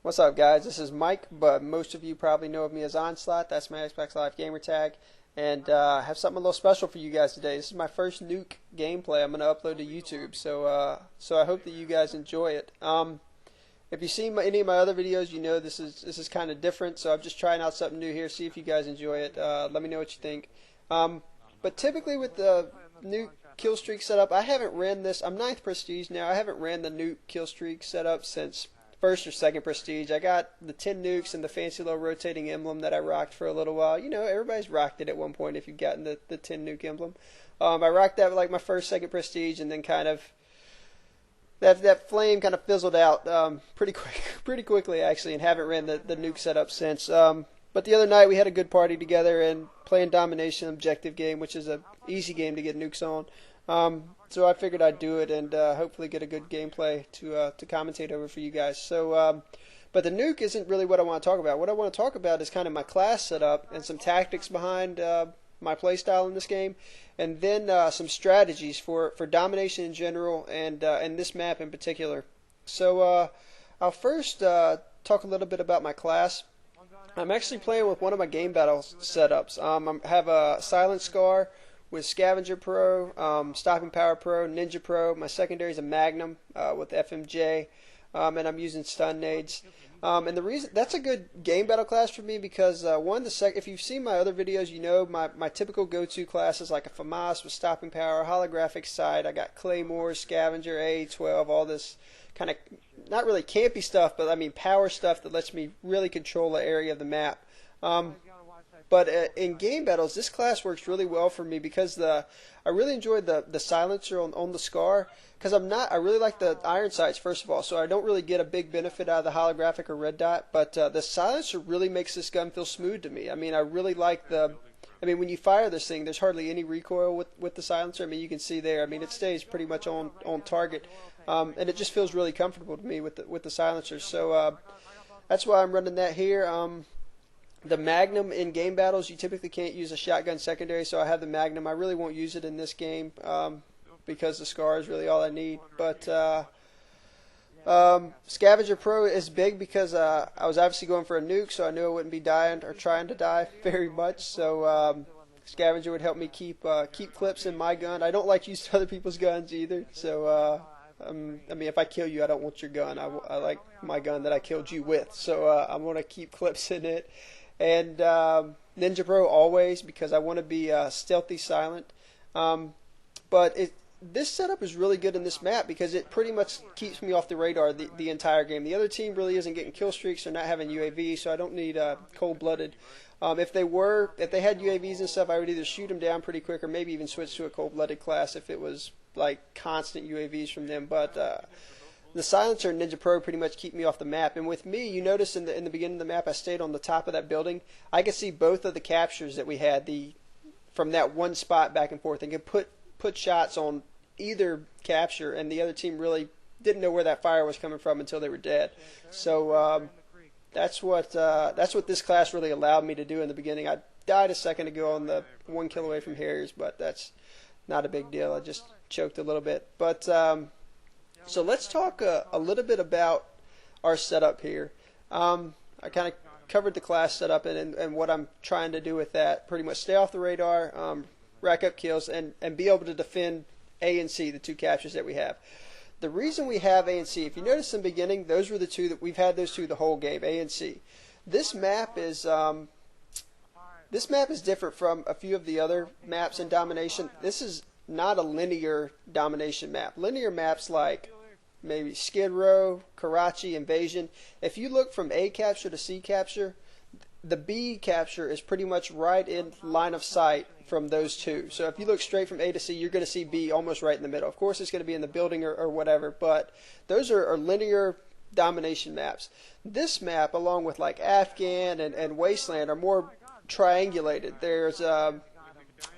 What's up, guys? This is Mike, but most of you probably know of me as Onslaught. That's my Xbox Live gamer tag. And I have something a little special for you guys today. This is my first Nuke gameplay I'm going to upload to YouTube, so I hope that you guys enjoy it. If you've seen any of my other videos, you know this is kind of different, so I'm just trying out something new here. See if you guys enjoy it. Let me know what you think. But typically with the Nuke kill streak setup, I haven't ran this. I'm 9th Prestige now. I haven't ran the Nuke kill streak setup since 1st or 2nd Prestige. I got the 10 nukes and the fancy little rotating emblem that I rocked for a little while. You know, everybody's rocked it at one point if you've gotten the 10 nuke emblem. I rocked that with like my 1st, 2nd Prestige, and then kind of that flame kind of fizzled out pretty quickly actually, and haven't ran the nuke setup since. But the other night we had a good party together and playing Domination objective game, which is a easy game to get nukes on. So I figured I'd do it and hopefully get a good gameplay to commentate over for you guys. So, but the nuke isn't really what I want to talk about. What I want to talk about is kind of my class setup and some tactics behind my playstyle in this game, and then some strategies for domination in general and this map in particular. So I'll first talk a little bit about my class. I'm actually playing with one of my game battle setups. I have a Silent Scar with Scavenger Pro, Stopping Power Pro, Ninja Pro. My secondary is a Magnum with FMJ, and I'm using stun nades. And the reason that's a good game battle class for me because if you've seen my other videos, you know my typical go-to class is like a FAMAS with Stopping Power, holographic sight. I got Claymore, Scavenger, A12, all this kind of not really campy stuff, but I mean power stuff that lets me really control the area of the map. But in game battles, this class works really well for me because I really enjoy the silencer on the Scar because I really like the iron sights first of all, so I don't really get a big benefit out of the holographic or red dot. But the silencer really makes this gun feel smooth to me. I mean, I really like when you fire this thing, there's hardly any recoil with the silencer. I mean, you can see there. I mean, it stays pretty much on target, and it just feels really comfortable to me with the silencer. So that's why I'm running that here. The Magnum in game battles, you typically can't use a shotgun secondary, so I have the Magnum. I really won't use it in this game because the Scar is really all I need. But Scavenger Pro is big because I was obviously going for a nuke, so I knew I wouldn't be dying or trying to die very much. So Scavenger would help me keep clips in my gun. I don't like using other people's guns either. So I mean, if I kill you, I don't want your gun. I like my gun that I killed you with. So I'm going to keep clips in it. And Ninja Pro always because I want to be stealthy silent. But this setup is really good in this map because it pretty much keeps me off the radar the entire game. The other team really isn't getting kill streaks or not having UAVs, so I don't need cold-blooded. If they had UAVs and stuff, I would either shoot them down pretty quick or maybe even switch to a cold-blooded class if it was like constant UAVs from them. But the silencer and Ninja Pro pretty much keep me off the map. And with me, you notice in the beginning of the map, I stayed on the top of that building. I could see both of the captures that we had from that one spot back and forth. I could put shots on either capture, and the other team really didn't know where that fire was coming from until they were dead. So that's what this class really allowed me to do in the beginning. I died a second ago on the 1 kill away from Harriers, but that's not a big deal. I just choked a little bit. But so let's talk a little bit about our setup here. I kind of covered the class setup and what I'm trying to do with that. Pretty much stay off the radar, rack up kills, and be able to defend A and C, the two captures that we have. The reason we have A and C, if you notice in the beginning, those were the two that we've had those two the whole game, A and C. This map is different from a few of the other maps in Domination. This is not a linear domination map. Linear maps like maybe Skid Row, Karachi, Invasion. If you look from A capture to C capture, the B capture is pretty much right in line of sight from those two. So if you look straight from A to C, you're going to see B almost right in the middle. Of course, it's going to be in the building or whatever, but those are linear domination maps. This map, along with like Afghan and Wasteland, are more triangulated. There's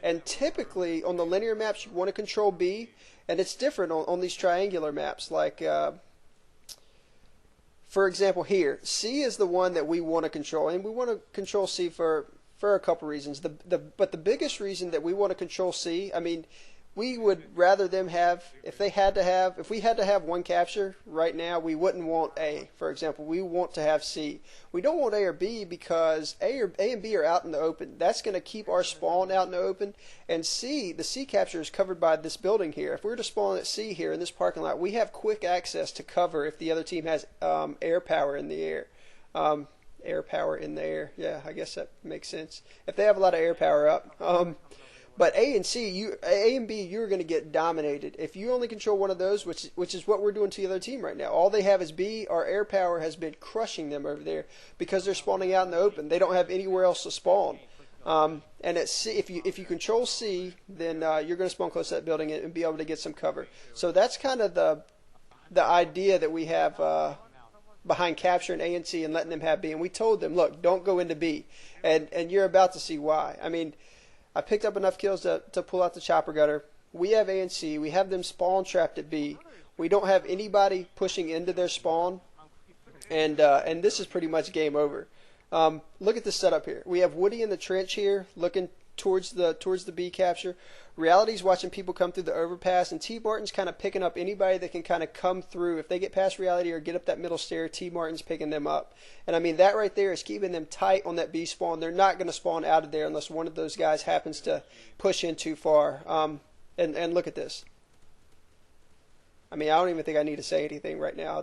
and typically on the linear maps you want to control B, and it's different on these triangular maps. Like for example here, C is the one that we want to control, and we want to control C for a couple reasons. But the biggest reason that we want to control C, I mean, we would rather them have, if we had to have one capture right now, we wouldn't want A, for example. We want to have C. We don't want A or B because A and B are out in the open. That's going to keep our spawn out in the open. And C, the C capture is covered by this building here. If we were to spawn at C here in this parking lot, we have quick access to cover if the other team has air power in the air. Air power in the air. Yeah, I guess that makes sense. If they have a lot of air power up. But A and C, A and B, you're going to get dominated. If you only control one of those, which is what we're doing to the other team right now. All they have is B. Our air power has been crushing them over there because they're spawning out in the open. They don't have anywhere else to spawn. And at C, if you control C, then you're going to spawn close to that building and be able to get some cover. So that's kind of the idea that we have behind capturing A and C and letting them have B. And we told them, look, don't go into B. And you're about to see why. I mean, I picked up enough kills to pull out the chopper gutter. We have A and C. We have them spawn trapped at B. We don't have anybody pushing into their spawn. And this is pretty much game over. Look at this setup here. We have Woody in the trench here looking towards the B capture. Reality's watching people come through the overpass, and T Martin's kind of picking up anybody that can kind of come through. If they get past Reality or get up that middle stair, T Martin's picking them up. And I mean, that right there is keeping them tight on that B spawn. They're not going to spawn out of there unless one of those guys happens to push in too far. And look at this. I mean, I don't even think I need to say anything right now. I'll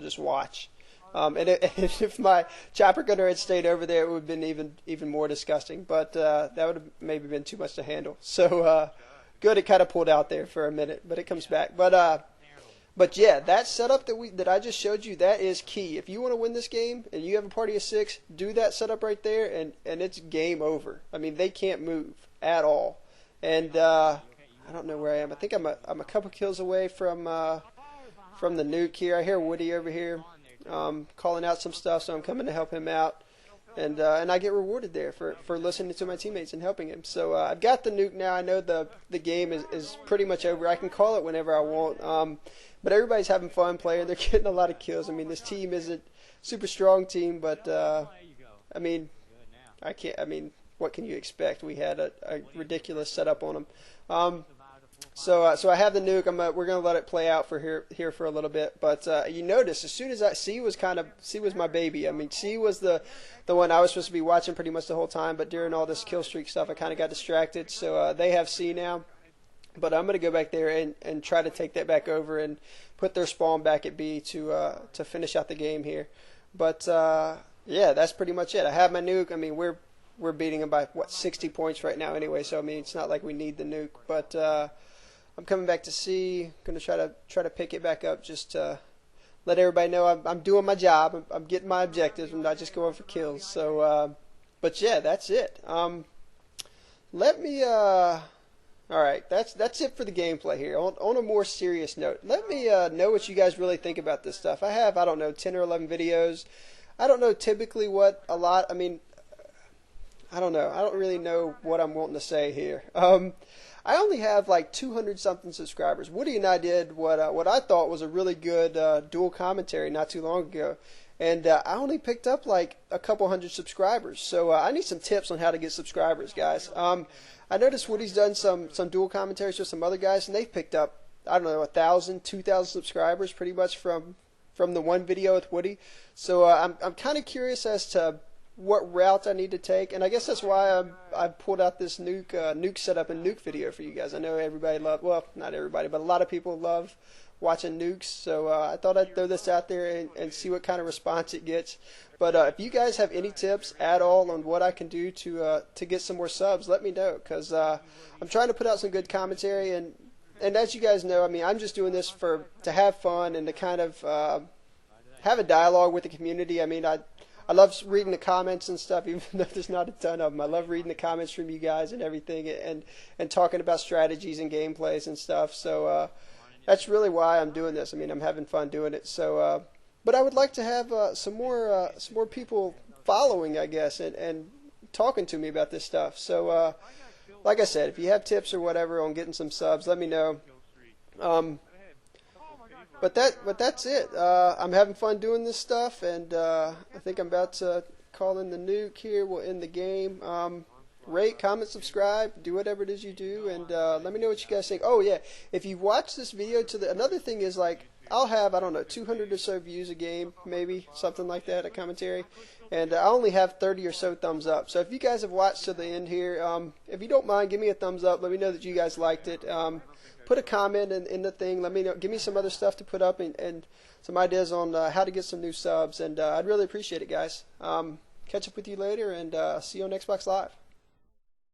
just watch. And if my chopper gunner had stayed over there, it would have been even more disgusting. But that would have maybe been too much to handle. So good, it kind of pulled out there for a minute, but it comes back. But yeah, that setup that I just showed you, that is key. If you want to win this game and you have a party of 6, do that setup right there, and it's game over. I mean, they can't move at all. And I don't know where I am. I think I'm a couple kills away from the nuke here. I hear Woody over here. Calling out some stuff, so I'm coming to help him out, and I get rewarded there for listening to my teammates and helping him. So I've got the nuke now. I know the game is pretty much over. I can call it whenever I want, but everybody's having fun playing. They're getting a lot of kills. I mean, this team isn't super strong team, but I mean, what can you expect? We had a ridiculous setup on them. So I have the nuke. We're gonna let it play out for here for a little bit. But you notice as soon as C was my baby. I mean, C was the one I was supposed to be watching pretty much the whole time. But during all this kill streak stuff, I kind of got distracted. So they have C now. But I'm gonna go back there and try to take that back over and put their spawn back at B to finish out the game here. But yeah, that's pretty much it. I have my nuke. I mean, we're beating them by 60 points right now anyway. So I mean, it's not like we need the nuke. But I'm coming back to C. Going to try to pick it back up just to let everybody know I'm doing my job. I'm getting my objectives. I'm not just going for kills. So, but yeah, that's it. Let me. All right, that's it for the gameplay here. On a more serious note, let me know what you guys really think about this stuff. I don't know, 10 or 11 videos. I don't know typically what a lot. I mean, I don't know. I don't really know what I'm wanting to say here. I only have like 200 something subscribers. Woody and I did what I thought was a really good dual commentary not too long ago, and I only picked up like a couple hundred subscribers. So I need some tips on how to get subscribers, guys. I noticed Woody's done some dual commentaries with some other guys, and they've picked up, I don't know, 1,000, 2,000 subscribers pretty much from the one video with Woody. So I'm kind of curious as to what route I need to take, and I guess that's why I pulled out this nuke setup and nuke video for you guys. I know everybody not everybody, but a lot of people love watching nukes, so I thought I'd throw this out there and see what kind of response it gets. But if you guys have any tips at all on what I can do to get some more subs, let me know, because I'm trying to put out some good commentary, and as you guys know, I mean, I'm just doing this to have fun and to kind of have a dialogue with the community. I mean, I love reading the comments and stuff, even though there's not a ton of them. I love reading the comments from you guys and everything, and talking about strategies and gameplays and stuff. So that's really why I'm doing this. I mean, I'm having fun doing it. So, but I would like to have some more people following, I guess, and talking to me about this stuff. So, like I said, if you have tips or whatever on getting some subs, let me know. But that's it. I'm having fun doing this stuff, and I think I'm about to call in the nuke here. We'll end the game. rate, comment, subscribe, do whatever it is you do, and let me know what you guys think. Oh yeah, if you've watched this video to the another thing is like I'll have, I don't know, 200 or so views a game, maybe something like that, a commentary, and I only have 30 or so thumbs up. So if you guys have watched to the end here, if you don't mind, give me a thumbs up. Let me know that you guys liked it. Put a comment in the thing. Let me know. Give me some other stuff to put up and some ideas on how to get some new subs, and I'd really appreciate it, guys. Catch up with you later, and see you on Xbox Live.